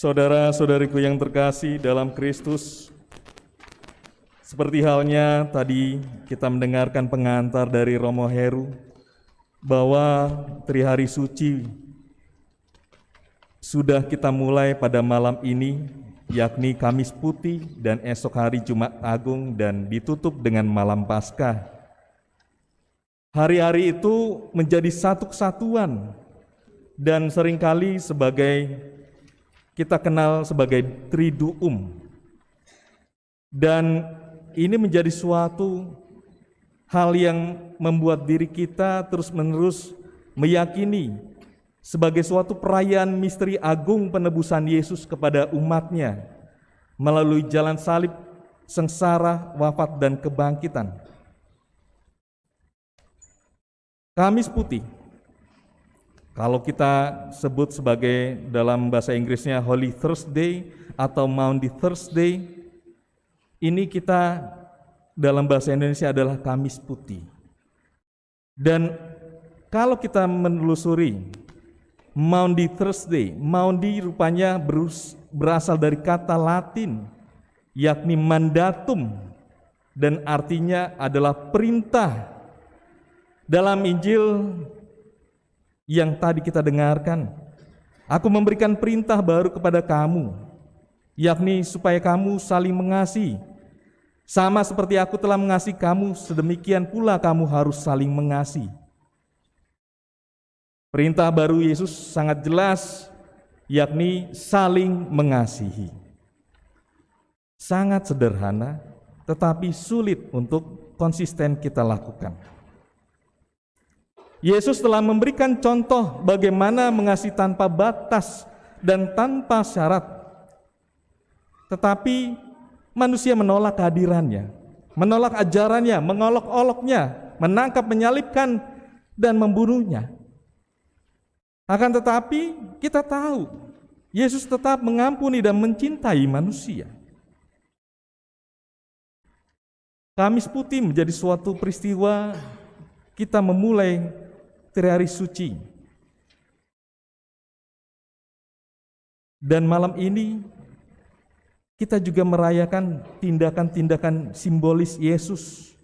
Saudara-saudariku yang terkasih dalam Kristus, seperti halnya tadi kita mendengarkan pengantar dari Romo Heru bahwa Trihari Suci sudah kita mulai pada malam ini, yakni Kamis Putih dan esok hari Jumat Agung, dan ditutup dengan malam Paskah. Hari-hari itu menjadi satu kesatuan dan seringkali kita kenal sebagai Triduum. Dan ini menjadi suatu hal yang membuat diri kita terus-menerus meyakini sebagai suatu perayaan misteri agung penebusan Yesus kepada umatnya melalui jalan salib, sengsara, wafat, dan kebangkitan. Kamis Putih, kalau kita sebut sebagai dalam bahasa Inggrisnya Holy Thursday atau Maundy Thursday, ini kita dalam bahasa Indonesia adalah Kamis Putih. Dan kalau kita menelusuri Maundy Thursday, Maundy rupanya berasal dari kata Latin, yakni mandatum, dan artinya adalah perintah. Dalam Injil yang tadi kita dengarkan, aku memberikan perintah baru kepada kamu, yakni supaya kamu saling mengasihi. Sama seperti aku telah mengasihi kamu, sedemikian pula kamu harus saling mengasihi. Perintah baru Yesus sangat jelas, yakni saling mengasihi. Sangat sederhana, tetapi sulit untuk konsisten kita lakukan. Yesus telah memberikan contoh bagaimana mengasihi tanpa batas dan tanpa syarat. Tetapi manusia menolak kehadirannya, menolak ajarannya, mengolok-oloknya, menangkap, menyalibkan, dan membunuhnya. Akan tetapi kita tahu Yesus tetap mengampuni dan mencintai manusia. Kamis Putih menjadi suatu peristiwa kita memulai Trihari Suci. Dan malam ini kita juga merayakan tindakan-tindakan simbolis Yesus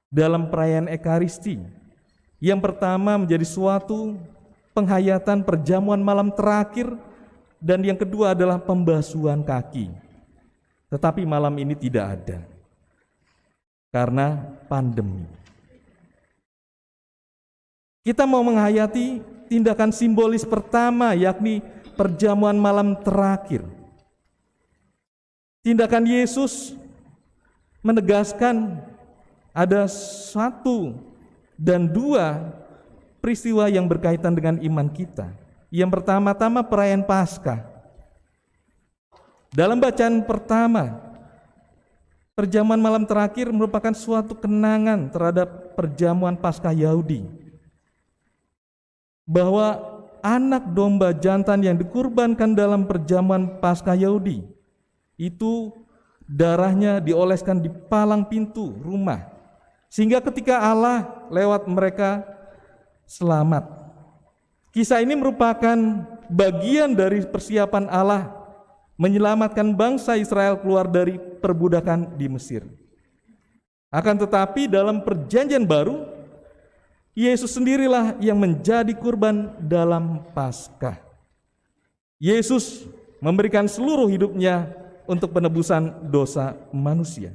dalam perayaan Ekaristi. Yang pertama menjadi suatu penghayatan perjamuan malam terakhir, dan yang kedua adalah pembasuhan kaki. Tetapi malam ini tidak ada karena pandemi. Kita mau menghayati tindakan simbolis pertama, yakni perjamuan malam terakhir. Tindakan Yesus menegaskan ada satu dan dua peristiwa yang berkaitan dengan iman kita. Yang pertama-tama perayaan Paskah. Dalam bacaan pertama, perjamuan malam terakhir merupakan suatu kenangan terhadap perjamuan Paskah Yahudi, bahwa anak domba jantan yang dikurbankan dalam perjamuan Paskah Yahudi itu darahnya dioleskan di palang pintu rumah, sehingga ketika Allah lewat mereka selamat. Kisah ini merupakan bagian dari persiapan Allah menyelamatkan bangsa Israel keluar dari perbudakan di Mesir. Akan tetapi dalam perjanjian baru, Yesus sendirilah yang menjadi kurban dalam Paskah. Yesus memberikan seluruh hidupnya untuk penebusan dosa manusia.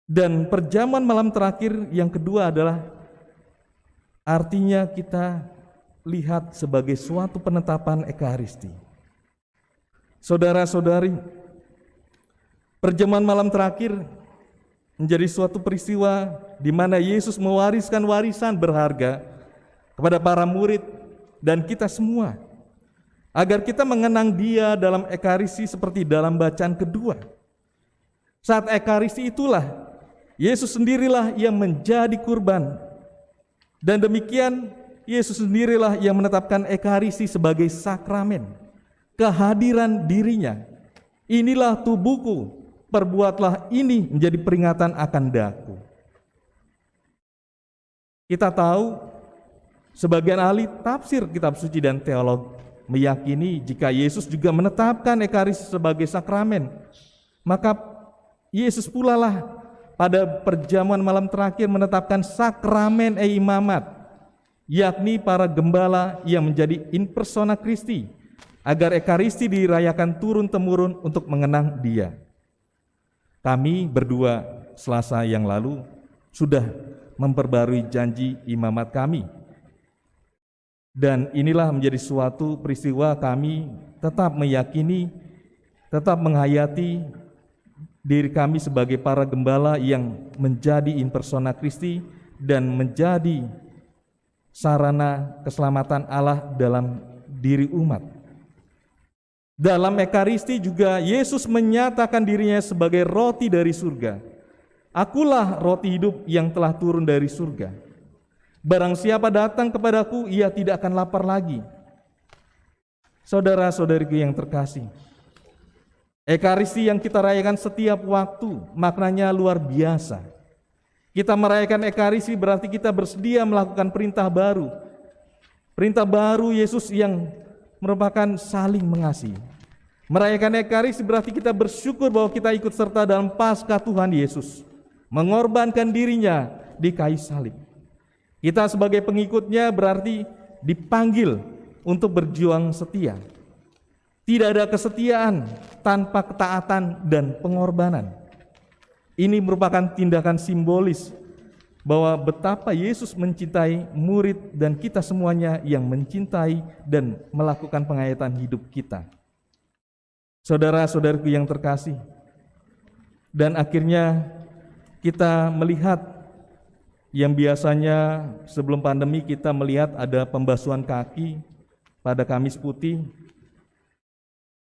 Dan perjamuan malam terakhir yang kedua adalah artinya kita lihat sebagai suatu penetapan Ekaristi. Saudara-saudari, perjamuan malam terakhir menjadi suatu peristiwa di mana Yesus mewariskan warisan berharga kepada para murid dan kita semua, agar kita mengenang Dia dalam Ekaristi seperti dalam bacaan kedua. Saat Ekaristi itulah Yesus sendirilah yang menjadi kurban, dan demikian Yesus sendirilah yang menetapkan Ekaristi sebagai sakramen, kehadiran dirinya. Inilah tubuhku, perbuatlah ini menjadi peringatan akan daku. Kita tahu sebagian ahli tafsir kitab suci dan teologi meyakini jika Yesus juga menetapkan Ekaristi sebagai sakramen, maka Yesus pula lah pada perjamuan malam terakhir menetapkan sakramen imamat, yakni para gembala yang menjadi in persona Christi, agar Ekaristi dirayakan turun-temurun untuk mengenang Dia. Kami berdua Selasa yang lalu sudah memperbarui janji imamat kami. Dan inilah menjadi suatu peristiwa kami tetap meyakini, tetap menghayati diri kami sebagai para gembala yang menjadi in persona Christi dan menjadi sarana keselamatan Allah dalam diri umat. Dalam Ekaristi juga Yesus menyatakan dirinya sebagai roti dari surga. Akulah roti hidup yang telah turun dari surga. Barang siapa datang kepadaku, ia tidak akan lapar lagi. Saudara-saudariku yang terkasih, Ekaristi yang kita rayakan setiap waktu maknanya luar biasa. Kita merayakan Ekaristi berarti kita bersedia melakukan perintah baru. Perintah baru Yesus yang merupakan saling mengasihi. Merayakan Ekaristi berarti kita bersyukur bahwa kita ikut serta dalam Paskah Tuhan Yesus, mengorbankan dirinya di kayu salib. Kita sebagai pengikutnya berarti dipanggil untuk berjuang setia. Tidak ada kesetiaan tanpa ketaatan dan pengorbanan. Ini merupakan tindakan simbolis bahwa betapa Yesus mencintai murid dan kita semuanya yang mencintai dan melakukan penghayatan hidup kita. Saudara-saudariku yang terkasih, dan akhirnya kita melihat yang biasanya sebelum pandemi kita melihat ada pembasuhan kaki pada Kamis Putih,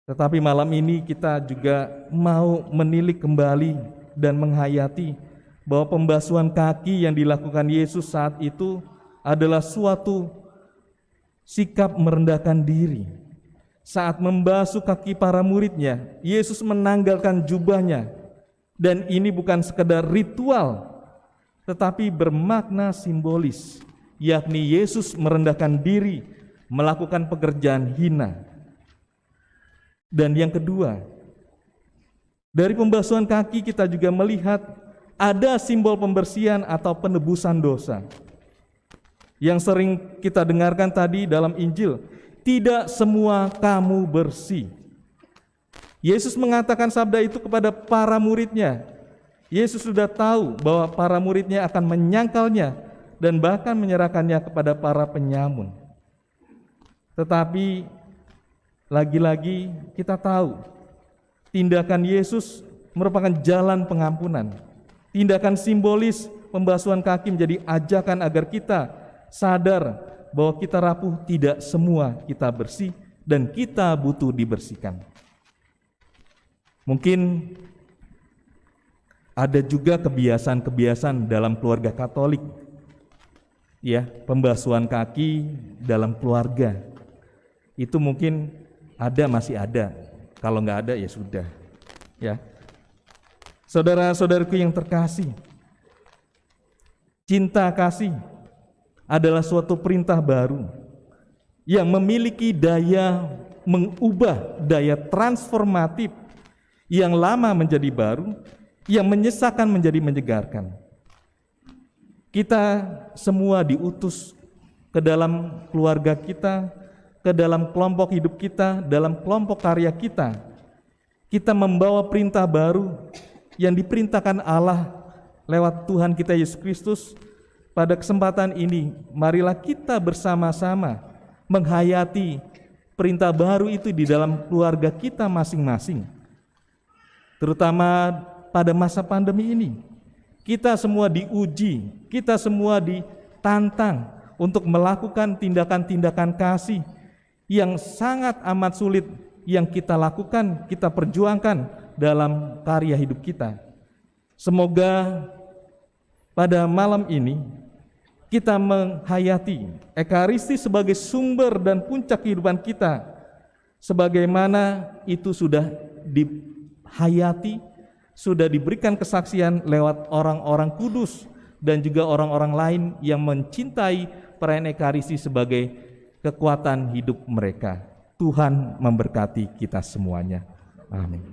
tetapi malam ini kita juga mau menilik kembali dan menghayati bahwa pembasuhan kaki yang dilakukan Yesus saat itu adalah suatu sikap merendahkan diri. Saat membasuh kaki para muridnya, Yesus menanggalkan jubahnya, dan ini bukan sekedar ritual, tetapi bermakna simbolis, yakni Yesus merendahkan diri, melakukan pekerjaan hina. Dan yang kedua, dari pembasuhan kaki kita juga melihat ada simbol pembersihan atau penebusan dosa. Yang sering kita dengarkan tadi dalam Injil, tidak semua kamu bersih. Yesus mengatakan sabda itu kepada para muridnya. Yesus sudah tahu bahwa para muridnya akan menyangkalnya dan bahkan menyerahkannya kepada para penyamun. Tetapi lagi-lagi kita tahu tindakan Yesus merupakan jalan pengampunan. Tindakan simbolis pembasuhan kaki menjadi ajakan agar kita sadar bahwa kita rapuh, tidak semua kita bersih dan kita butuh dibersihkan. Mungkin ada juga kebiasaan-kebiasaan dalam keluarga Katolik, ya, pembasuhan kaki dalam keluarga. Itu mungkin masih ada. Kalau nggak ada ya sudah, ya. Saudara-saudariku yang terkasih, cinta kasih adalah suatu perintah baru yang memiliki daya mengubah, daya transformatif yang lama menjadi baru, yang menyesakan menjadi menyegarkan. Kita semua diutus ke dalam keluarga kita, ke dalam kelompok hidup kita, dalam kelompok karya kita. Kita membawa perintah baru yang diperintahkan Allah lewat Tuhan kita Yesus Kristus. Pada kesempatan ini, marilah kita bersama-sama menghayati perintah baru itu di dalam keluarga kita masing-masing. Terutama pada masa pandemi ini, kita semua diuji, kita semua ditantang untuk melakukan tindakan-tindakan kasih yang sangat amat sulit yang kita lakukan, kita perjuangkan dalam karya hidup kita. Semoga pada malam ini kita menghayati Ekaristi sebagai sumber dan puncak kehidupan kita, sebagaimana itu sudah dihayati, sudah diberikan kesaksian lewat orang-orang kudus dan juga orang-orang lain yang mencintai perayaan Ekaristi sebagai kekuatan hidup mereka. Tuhan memberkati kita semuanya. Amin.